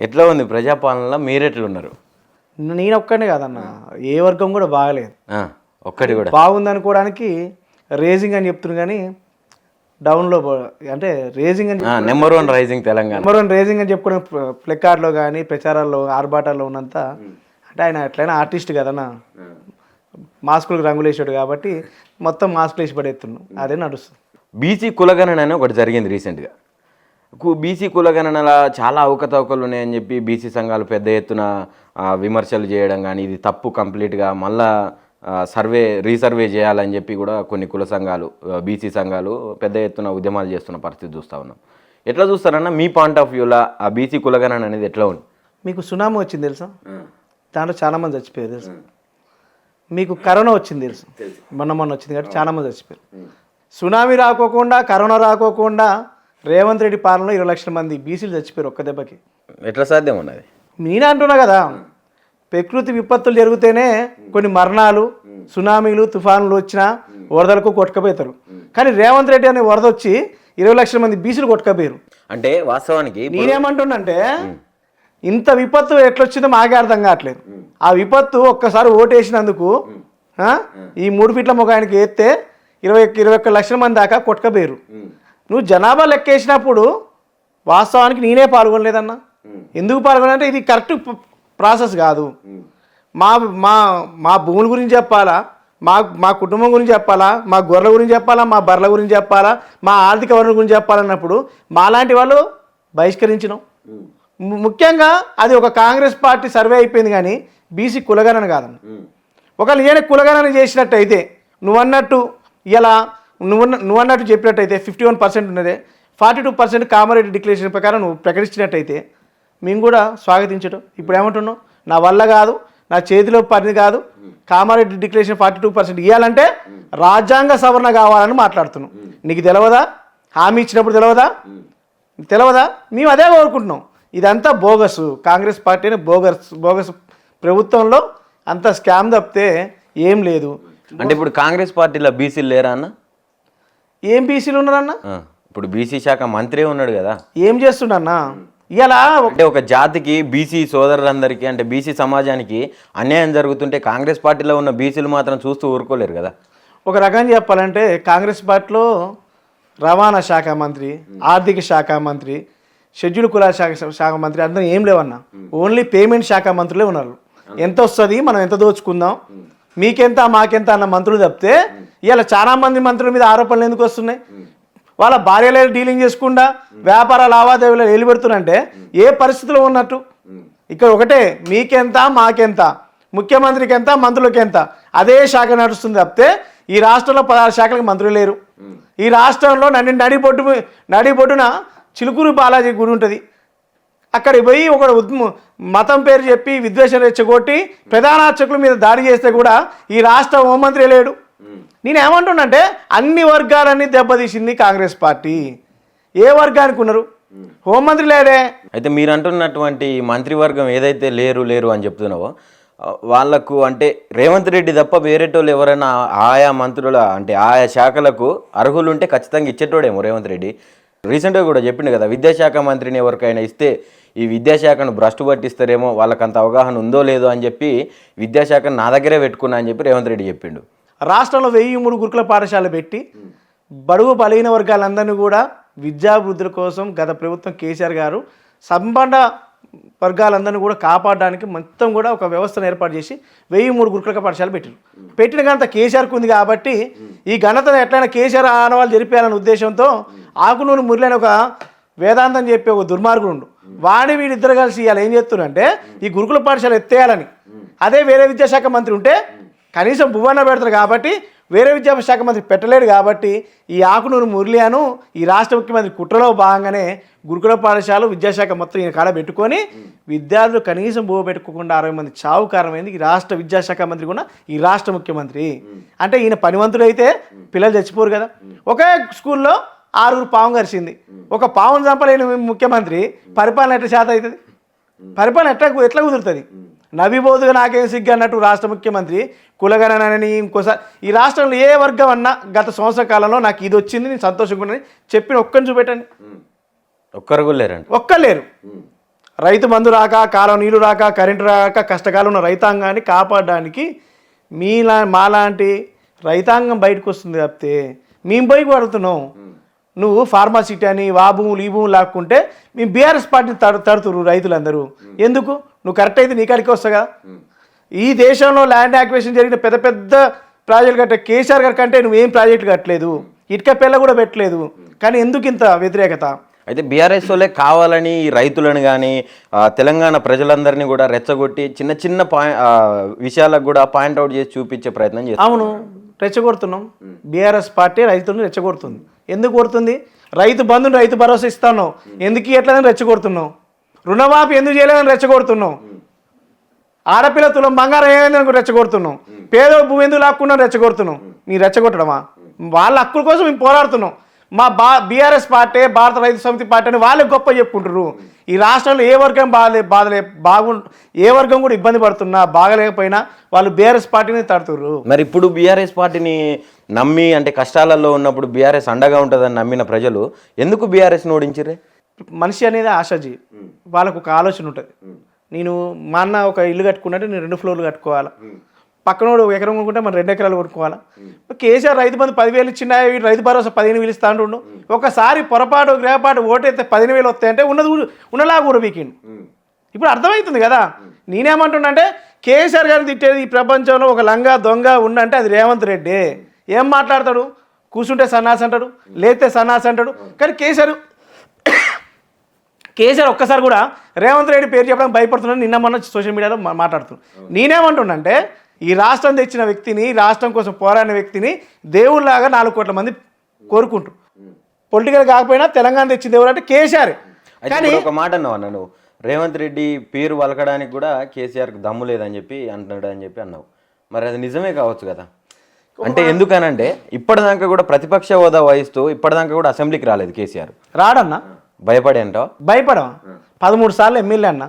ఎట్లా ఉంది ప్రజాపాలనలో మీరెట్లున్నారు? నేను ఒక్కనే కాదన్న, ఏ వర్గం కూడా బాగలేదు. ఒక్కటి కూడా బాగుంది అనుకోవడానికి రేజింగ్ అని చెప్తున్నారు కానీ డౌన్లో అంటే రేజింగ్ అని number 1 rising Telangana, number 1 raising అని చెప్పుకోవడం ఫ్లిప్కార్ట్లో కానీ ప్రచారాల్లో ఆర్భాటాల్లో ఉన్నంత అంటే ఆయన ఎట్లయినా ఆర్టిస్ట్ కదన్న, మాస్కులకు రంగులు వేసాడు కాబట్టి మొత్తం మాస్కులు వేసి పడేస్తున్నాం, అదే నడుస్తుంది. బీసీ కులగణన అని ఒకటి జరిగింది రీసెంట్గా. బీసీ కులగణనల చాలా అవకతవకలు ఉన్నాయని చెప్పి బీసీ సంఘాలు పెద్ద ఎత్తున విమర్శలు చేయడం కానీ, ఇది తప్పు కంప్లీట్గా మళ్ళా రీసర్వే చేయాలని చెప్పి కూడా కొన్ని కుల సంఘాలు, బీసీ సంఘాలు పెద్ద ఎత్తున ఉద్యమాలు చేస్తున్న పరిస్థితి చూస్తూ ఉన్నాం. ఎట్లా చూస్తారన్నా మీ పాయింట్ ఆఫ్ వ్యూలో ఆ బీసీ కులగణన అనేది ఎట్లా ఉంది? మీకు సునామీ వచ్చింది తెలుసా, దాంట్లో చాలామంది చచ్చిపోయారు తెలుసా. మీకు కరోనా వచ్చింది తెలుసు, మొన్న వచ్చింది కాబట్టి చాలామంది చచ్చిపోయారు. సునామీ రాకోకుండా, కరోనా రాకోకుండా రేవంత్ రెడ్డి పాలనలో 20 లక్షల మంది బీసీలు చచ్చిపోయారు ఒక్క దెబ్బకి. ఎట్లా సాధ్యం ఉన్నది? నేనే అంటున్నా కదా, ప్రకృతి విపత్తులు జరిగితేనే కొన్ని మరణాలు, సునామీలు, తుఫానులు వచ్చినా వరదలకు కొట్టుకపోతారు. కానీ రేవంత్ రెడ్డి అనే వరద వచ్చి 20 లక్షల మంది బీసీలు కొట్టుకపోయారు. అంటే వాస్తవానికి నేనేమంటున్నంటే ఇంత విపత్తు ఎట్లొచ్చిందో మాకే అర్థం కావట్లేదు. ఆ విపత్తు ఒక్కసారి ఓటేసినందుకు ఈ 3 ఫీట్ల ముఖానికి వేస్తే 21 లక్షల మంది దాకా కొట్టుకపోయారు. నువ్వు జనాభా లెక్కేసినప్పుడు వాస్తవానికి నేనే పాల్గొనలేదన్నా. ఎందుకు పాల్గొనంటే ఇది కరెక్ట్ ప్రాసెస్ కాదు. మా మా మా భూముల గురించి చెప్పాలా, మా కుటుంబం గురించి చెప్పాలా, మా గొర్రెల గురించి చెప్పాలా, మా బర్రెల గురించి చెప్పాలా, మా ఆర్థిక వనరుల గురించి చెప్పాలన్నప్పుడు మాలాంటి వాళ్ళు బహిష్కరించినాం. ముఖ్యంగా అది ఒక కాంగ్రెస్ పార్టీ సర్వే అయిపోయింది కానీ బీసీ కులగణన కాదన్న. ఒకవేళ నేనే కులగణన చేసినట్టయితే నువ్వన్నట్టు ఇలా నువ్వన్నట్టు చెప్పినట్టయితే 51% ఉన్నదే, 42% కామారెడ్డి డిక్లరేషన్ ప్రకారం నువ్వు ప్రకటించినట్టయితే మేము కూడా స్వాగతించడం. ఇప్పుడు ఏమంటున్నావు, నా వల్ల కాదు, నా చేతిలో పని కాదు, కామారెడ్డి డిక్లరేషన్ 42% ఇవ్వాలంటే రాజ్యాంగ సవరణ కావాలని మాట్లాడుతున్నాం. నీకు తెలియదా? హామీ ఇచ్చినప్పుడు తెలియదా? మేము అదే కోరుకుంటున్నాం. ఇదంతా బోగస్, కాంగ్రెస్ పార్టీని బోగస్ ప్రభుత్వంలో అంత స్కామ్ తప్పితే ఏం లేదు. అంటే ఇప్పుడు కాంగ్రెస్ పార్టీలో బీసీలు లేరా అన్న? ఏం బీసీలు ఉన్నారన్న? ఇప్పుడు బీసీ శాఖ మంత్రి ఉన్నాడు కదా, ఏం చేస్తుండన్నా? ఇలా అంటే ఒక జాతికి, బీసీ సోదరులందరికీ, అంటే బీసీ సమాజానికి అన్యాయం జరుగుతుంటే కాంగ్రెస్ పార్టీలో ఉన్న బీసీలు మాత్రం చూస్తూ ఊరుకోలేరు కదా. ఒక రకంగా చెప్పాలంటే కాంగ్రెస్ పార్టీలో రవాణా శాఖ మంత్రి, ఆర్థిక శాఖ మంత్రి, షెడ్యూల్ కులాల శాఖ మంత్రి అందరూ ఏం లేవన్నా. ఓన్లీ పేమెంట్ శాఖ మంత్రులే ఉన్నారు. ఎంత వస్తుంది, మనం ఎంత దోచుకుందాం, మీకెంత మాకెంత అన్న మంత్రులు తప్పితే ఇలా చాలామంది మంత్రుల మీద ఆరోపణలు ఎందుకు వస్తున్నాయి? వాళ్ళ భార్యలే డీలింగ్ చేసుకుండా వ్యాపార లావాదేవీలు వెలిపెడుతున్నంటే ఏ పరిస్థితిలో ఉన్నట్టు? ఇక్కడ ఒకటే, మీకెంత మాకెంత, ముఖ్యమంత్రికి ఎంత, మంత్రులకి ఎంత, అదే శాఖ నడుస్తుంది తప్పితే ఈ రాష్ట్రంలో 16 శాఖలకు మంత్రులు లేరు. ఈ రాష్ట్రంలో నడిబొడ్డున చిలుకూరు బాలాజీ గుడి ఉంటుంది. అక్కడికి పోయి ఒక మతం పేరు చెప్పి విద్వేషం రెచ్చగొట్టి ప్రధాన అర్చకుల మీద దాడి చేస్తే కూడా ఈ రాష్ట్ర హోంమంత్రి లేడు. నేనేమంటున్నంటే అన్ని వర్గాలన్నీ దెబ్బతీసింది కాంగ్రెస్ పార్టీ. ఏ వర్గానికి ఉన్నారు? హోంమంత్రి లేడే. అయితే మీరు అంటున్నటువంటి మంత్రివర్గం ఏదైతే లేరు అని చెప్తున్నావో వాళ్లకు, అంటే రేవంత్ రెడ్డి తప్ప వేరేటోళ్ళు ఎవరైనా ఆయా మంత్రుల, అంటే ఆయా శాఖలకు అర్హులు ఉంటే ఖచ్చితంగా ఇచ్చేటోడేమో రేవంత్ రెడ్డి. రీసెంట్గా కూడా చెప్పిండు కదా, విద్యాశాఖ మంత్రిని ఎవరికైనా ఇస్తే ఈ విద్యాశాఖను భ్రష్టు పట్టిస్తారేమో, వాళ్ళకంత అవగాహన ఉందో లేదో అని చెప్పి విద్యాశాఖను నా దగ్గరే పెట్టుకున్నా అని చెప్పి రేవంత్ రెడ్డి చెప్పిండు. రాష్ట్రంలో 1003 గురుకుల పాఠశాలలు పెట్టి బడుగు బలహీన వర్గాలందరినీ కూడా విద్యాభివృద్ధుల కోసం గత ప్రభుత్వం కేసీఆర్ గారు సంపన్న వర్గాలందరినీ కూడా కాపాడడానికి మొత్తం కూడా ఒక వ్యవస్థను ఏర్పాటు చేసి 1003 గురుకుల పాఠశాలలు పెట్టిన ఘనత కేసీఆర్కు ఉంది. కాబట్టి ఈ ఘనతను ఎట్లయినా కేసీఆర్ ఆనవాళ్ళు జరిపేయాలనే ఉద్దేశంతో ఆకునూరు మురళి ఒక వేదాంతం చెప్పే ఒక దుర్మార్గుడు వీడిద్దరు కలిసి ఇవాళ ఏం చేస్తున్నారంటే ఈ గురుకుల పాఠశాల ఎత్తేయాలని. అదే వేరే విద్యాశాఖ మంత్రి ఉంటే కనీసం భువన పెడతారు కాబట్టి వేరే విద్యాశాఖ మంత్రి పెట్టలేడు. కాబట్టి ఈ ఆకునూరు మురళియాను ఈ రాష్ట్ర ముఖ్యమంత్రి కుట్రలో భాగంగానే గురుకుల పాఠశాల విద్యాశాఖ మొత్తం ఈయన కాడ పెట్టుకొని విద్యార్థులు కనీసం భూ పెట్టుకోకుండా 60 మంది చావు కారణమైంది ఈ రాష్ట్ర విద్యాశాఖ మంత్రి కూడా ఈ రాష్ట్ర ముఖ్యమంత్రి. అంటే ఈయన పనివంతుడు అయితే పిల్లలు చచ్చిపోరు కదా. ఒకే స్కూల్లో 6 పాము కరిచింది. ఒక పావును చంపలేని ముఖ్యమంత్రి పరిపాలన ఎట్లా శాతం అవుతుంది? పరిపాలన ఎట్లా కుదురుతుంది? నవ్విబోదుగా నాకేం సిగ్గు అన్నట్టు రాష్ట్ర ముఖ్యమంత్రి కులగణనని ఇంకోసారి ఈ రాష్ట్రంలో ఏ వర్గం అన్నా గత సంవత్సర కాలంలో నాకు ఇది వచ్చింది, నేను సంతోషంగా చెప్పిన ఒక్కరిని చూపెట్టండి. ఒక్కరు లేరండి. ఒక్కరు లేరు. రైతు బంధు రాక, కాలం నీళ్లు రాక, కరెంటు రాక కష్టకాలం ఉన్న రైతాంగాన్ని కాపాడడానికి మాలాంటి రైతాంగం బయటకు వస్తుంది తప్పితే మేము పోయి పడుతున్నాం. నువ్వు ఫార్మాసిటీ అని ఆ భూములు ఈ భూములు లాక్కుంటే మేము బీఆర్ఎస్ పార్టీని తడుతురు రైతులందరూ. ఎందుకు? నువ్వు కరెక్ట్ అయితే నీ కాడికి వస్తాగా. ఈ దేశంలో ల్యాండ్ యాక్విజిషన్ జరిగిన పెద్ద పెద్ద ప్రాజెక్టులు కట్టే కేసీఆర్ గారి కంటే నువ్వేం ప్రాజెక్టులు కట్టలేదు, ఇటుక పిల్ల కూడా పెట్టలేదు. కానీ ఎందుకు ఇంత వ్యతిరేకత? అయితే బీఆర్ఎస్ వాళ్ళే కావాలని రైతులను కానీ తెలంగాణ ప్రజలందరినీ కూడా రెచ్చగొట్టి చిన్న చిన్న విషయాలకు కూడా పాయింట్అవుట్ చేసి చూపించే ప్రయత్నం చేస్తారు. అవును, రెచ్చగొడుతున్నాం. బీఆర్ఎస్ పార్టీ రైతులను రెచ్చగొడుతుంది. ఎందుకు కొడుతుంది? రైతు బంధుని రైతు భరోసా ఇస్తాను ఎందుకు ఇట్లేదని రెచ్చగొడుతున్నావు. రుణమాఫీ ఎందుకు చేయలేదని రెచ్చగొడుతున్నావు. ఆడపిల్ల తులం బంగారం ఏమైందని రెచ్చగొడుతున్నాం. పేద భూమి ఎందుకు లాక్కున్నా రెచ్చగొడుతున్నాం. మీరు రెచ్చగొట్టడమా? వాళ్ళ హక్కుల కోసం మేము పోరాడుతున్నాం. మా బీఆర్ఎస్ పార్టీ, భారత రైతు సమితి పార్టీ అని వాళ్ళే గొప్ప చెప్పుకుంటారు. ఈ రాష్ట్రంలో ఏ వర్గం ఏ వర్గం కూడా ఇబ్బంది పడుతున్నా బాగలేకపోయినా వాళ్ళు బీఆర్ఎస్ పార్టీని తడుతుర్రు. మరి ఇప్పుడు బీఆర్ఎస్ పార్టీని నమ్మి, అంటే కష్టాలలో ఉన్నప్పుడు బీఆర్ఎస్ అండగా ఉంటుందని నమ్మిన ప్రజలు ఎందుకు బీఆర్ఎస్ ఓడించిరే? మనిషి అనేది ఆశాజీ, వాళ్ళకు ఒక ఆలోచన ఉంటుంది. నేను మా అన్న ఒక ఇల్లు కట్టుకున్నట్టు నేను 2 ఫ్లోర్లు కట్టుకోవాలా, పక్కనోడు 1 ఎకరం కొనుక్కుంటే మనం 2 ఎకరాలు కొనుక్కోవాలా. కేసీఆర్ రైతు బంధు 10,000 ఇచ్చిన రైతు భరోసా 15,000 ఇస్తా అంటుండు. ఒకసారి పొరపాటు గ్రహపాటు ఓటైతే 15,000 వస్తాయంటే ఉన్నలా కూడా వీకిండు. ఇప్పుడు అర్థమవుతుంది కదా. నేనేమంటున్నానంటే కేసీఆర్ గారిని తిట్టేది ఈ ప్రపంచంలో ఒక లంగా దొంగ ఉండంటే అది రేవంత్ రెడ్డి. ఏం మాట్లాడతాడు? కూర్చుంటే సన్నాసి అంటాడు, లేతే సన్నాసి అంటాడు. కానీ కేసీఆర్ ఒక్కసారి కూడా రేవంత్ రెడ్డి పేరు చెప్పడానికి భయపడుతున్నాను. నిన్న మొన్న సోషల్ మీడియాలో మాట్లాడుతున్నాను. నేనేమంటున్నానంటే ఈ రాష్ట్రం తెచ్చిన వ్యక్తిని, రాష్ట్రం కోసం పోరాడిన వ్యక్తిని దేవుళ్ళలాగా 4 కోట్ల మంది కోరుకుంటారు. పొలిటికల్ కాకపోయినా తెలంగాణ తెచ్చిన దేవుడు అంటే కేసీఆర్. కానీ ఒక మాట అన్నావు అన్న, నువ్వు రేవంత్ రెడ్డి పేరు వలకడానికి కూడా కేసీఆర్కి దమ్ము లేదని చెప్పి అంటున్నాడు అని చెప్పి అన్నావు. మరి అది నిజమే కావచ్చు కదా. అంటే ఎందుకనంటే ఇప్పటిదాకా కూడా ప్రతిపక్ష హోదా వహిస్తూ ఇప్పటిదాకా కూడా అసెంబ్లీకి రాలేదు కేసీఆర్. రాడన్నా? భయపడే అంటావు? భయపడవా? 13 సార్లు ఎమ్మెల్యే అన్న,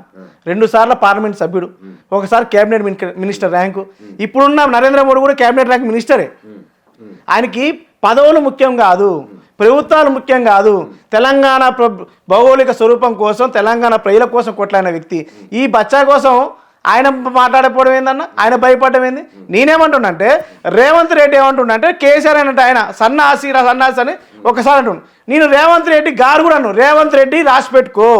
2 సార్లు పార్లమెంట్ సభ్యుడు, ఒకసారి క్యాబినెట్ మినిస్టర్ ర్యాంకు. ఇప్పుడున్న నరేంద్ర మోడీ కూడా క్యాబినెట్ ర్యాంక్ మినిస్టరే. ఆయనకి పదవులు ముఖ్యం కాదు, ప్రభుత్వాలు ముఖ్యం కాదు. తెలంగాణ భౌగోళిక స్వరూపం కోసం, తెలంగాణ ప్రజల కోసం కొట్లాడిన వ్యక్తి. ఈ బచ్చా కోసం ఆయన మాట్లాడకపోవడం ఏందన్న? ఆయన భయపడడం ఏంది? నేనేమంటున్నానంటే రేవంత్ రెడ్డి ఏమంటున్నానంటే కేసీఆర్ అన్నట్టు ఆయన సన్నాసి అని ఒకసారి అంటున్నాను. నేను రేవంత్ రెడ్డి గారు కూడా అన్నాను, రేవంత్ రెడ్డి రాసి పెట్టుకో,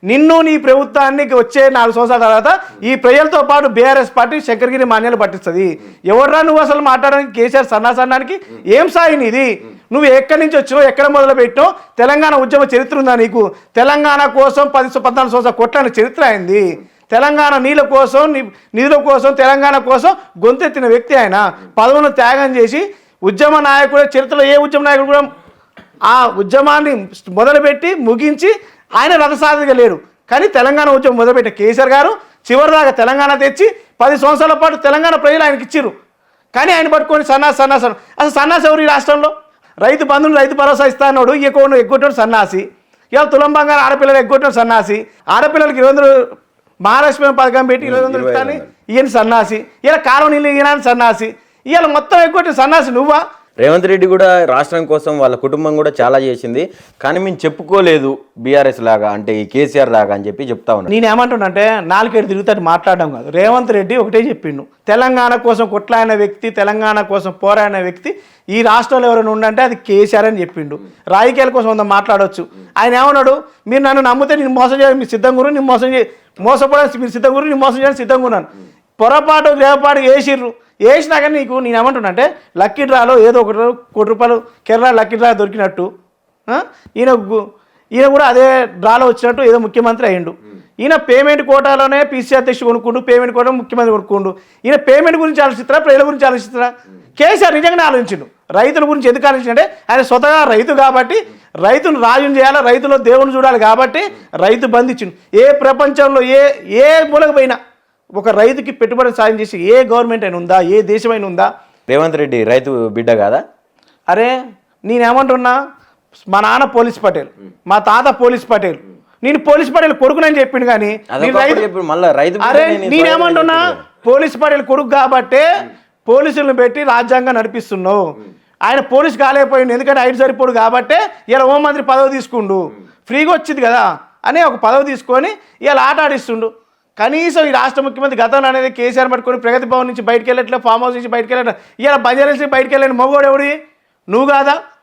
నిన్ను నీ ప్రభుత్వానికి వచ్చే 4 సంవత్సరాల తర్వాత ఈ ప్రజలతో పాటు బీఆర్ఎస్ పార్టీ శంకరగిరి మాన్యాలు పట్టిస్తుంది. ఎవర్రా నువ్వు అసలు మాట్లాడడానికి? కేసీఆర్ సన్నాసన్నానికి ఏం సాయి నీది? నువ్వు ఎక్కడి నుంచి వచ్చినావు, ఎక్కడ మొదలు పెట్టినావు? తెలంగాణ ఉద్యమ చరిత్ర ఉందా నీకు? తెలంగాణ కోసం 14 సంవత్సరాల కొట్లాడిన చరిత్ర అయింది. తెలంగాణ నీళ్ళ కోసం, నిధుల కోసం, తెలంగాణ కోసం గొంతెత్తిన వ్యక్తి ఆయన. పదవులను త్యాగం చేసి ఉద్యమ నాయకుడు, చరిత్రలో ఏ ఉద్యమ నాయకుడు కూడా ఆ ఉద్యమాన్ని మొదలుపెట్టి ముగించి ఆయన రథసారథిగా లేడు. కానీ తెలంగాణ ఉద్యమం మొదలుపెట్టే కేసీఆర్ గారు చివరిదాకా తెలంగాణ తెచ్చి 10 సంవత్సరాల పాటు తెలంగాణ ప్రజలు ఆయనకి ఇచ్చిర్రు. కానీ ఆయన పట్టుకొని సన్నాసి అసలు సన్నాసి ఎవరు ఈ రాష్ట్రంలో? రైతు బంధువులు రైతు భరోసా ఇస్తా అన్నాడు, ఎగ్గొట్టాడు సన్నాసి. ఇవాళ తులం బంగారం ఆడపిల్లలు ఎగ్గొట్టాడు సన్నాసి. ఆడపిల్లలకి 20 మహాలక్ష్మి పథకం పెట్టి 20 ఇస్తాను ఈయన సన్నాసి. ఇలా కాలం నీళ్ళు ఈయన సన్నాసి. ఇవాళ మొత్తం ఎగ్గొట్టిన సన్నాసి నువ్వా? రేవంత్ రెడ్డి కూడా రాష్ట్రం కోసం వాళ్ళ కుటుంబం కూడా చాలా చేసింది, కానీ మేము చెప్పుకోలేదు బీఆర్ఎస్ లాగా, అంటే ఈ కేసీఆర్ లాగా అని చెప్పి చెప్తా ఉన్నాను. నేను ఏమంటున్నానంటే 4 ఏడు తిరుగుతాడు మాట్లాడడం కాదు. రేవంత్ రెడ్డి ఒకటే చెప్పిండు, తెలంగాణ కోసం కొట్లాడిన వ్యక్తి, తెలంగాణ కోసం పోరాడిన వ్యక్తి ఈ రాష్ట్రంలో ఎవరైనా ఉండంటే అది కేసీఆర్ అని చెప్పిండు. రాజకీయాల కోసం ఉందా మాట్లాడవచ్చు. ఆయన ఏమన్నాడు, మీరు నన్ను నమ్మితే నేను మోసం చేయాలి, మీరు సిద్ధంగా ఉన్నారు, నేను మోసపోవడానికి మీరు సిద్ధంగా ఉన్నారు, నేను మోసం చేయడానికి సిద్ధంగా ఉన్నాను. పొరపాటు గ్రహపాటు వేసినా కానీ నీకు నేను ఏమంటున్నా అంటే లక్కీ డ్రాలో ఏదో ₹1 కోటి కేరళ లక్కీ డ్రా దొరికినట్టు ఈయన కూడా అదే డ్రాలో వచ్చినట్టు ఏదో ముఖ్యమంత్రి అయ్యిండు. ఈయన పేమెంట్ కోటాలోనే పీసీ అధ్యక్షుడు కొనుక్కుండు, పేమెంట్ కోటా ముఖ్యమంత్రి కొనుక్కుండు. ఈయన పేమెంట్ గురించి ఆలోచిస్తారా, ప్రజల గురించి ఆలోచిస్తారా? కేసీఆర్ నిజంగానే ఆలోచించిండు. రైతుల గురించి ఎందుకు ఆలోచించంటే ఆయన స్వతహా రైతు కాబట్టి, రైతును రాజుని చేయాలి, రైతులో దేవుని చూడాలి కాబట్టి రైతు బంధించిండు. ఏ ప్రపంచంలో ఏ మూలకు పోయినా ఒక రైతుకి పెట్టుబడి సాయం చేసి ఏ గవర్నమెంట్ అయినా ఉందా, ఏ దేశమైనా ఉందా? రేవంత్ రెడ్డి రైతు బిడ్డ కాదా? అరే నేనేమంటున్నా, మా నాన్న పోలీస్ పటేల్, మా తాత పోలీస్ పటేల్, నేను పోలీస్ పటేల్ కొడుకునని చెప్పిండు. కానీ అరే నేనేమంటున్నా, పోలీస్ పటేల్ కొడుకు కాబట్టే పోలీసులను పెట్టి రాజ్యాంగం నడిపిస్తున్నావు. ఆయన పోలీస్ కాలేకపోయిండు, ఎందుకంటే ఐదు సరిపోడు కాబట్టే ఇలా హోంమంత్రి పదవి తీసుకుండు. ఫ్రీగా వచ్చింది కదా, అనే ఒక పదవి తీసుకొని ఇవాళ ఆట ఆడిస్తుండు. కనీసం ఈ రాష్ట్ర ముఖ్యమంత్రి గతంలో అనేది కేసీఆర్ పట్టుకొని ప్రగతి భవన్ నుంచి బయటకు వెళ్ళట్లే, ఫామ్ హౌస్ నుంచి బయటకు వెళ్ళట్లే, ఇవాళ బంజారా నుంచి బయటకు వెళ్ళండి మగోడు ఎవడి నువ్వు కాదా?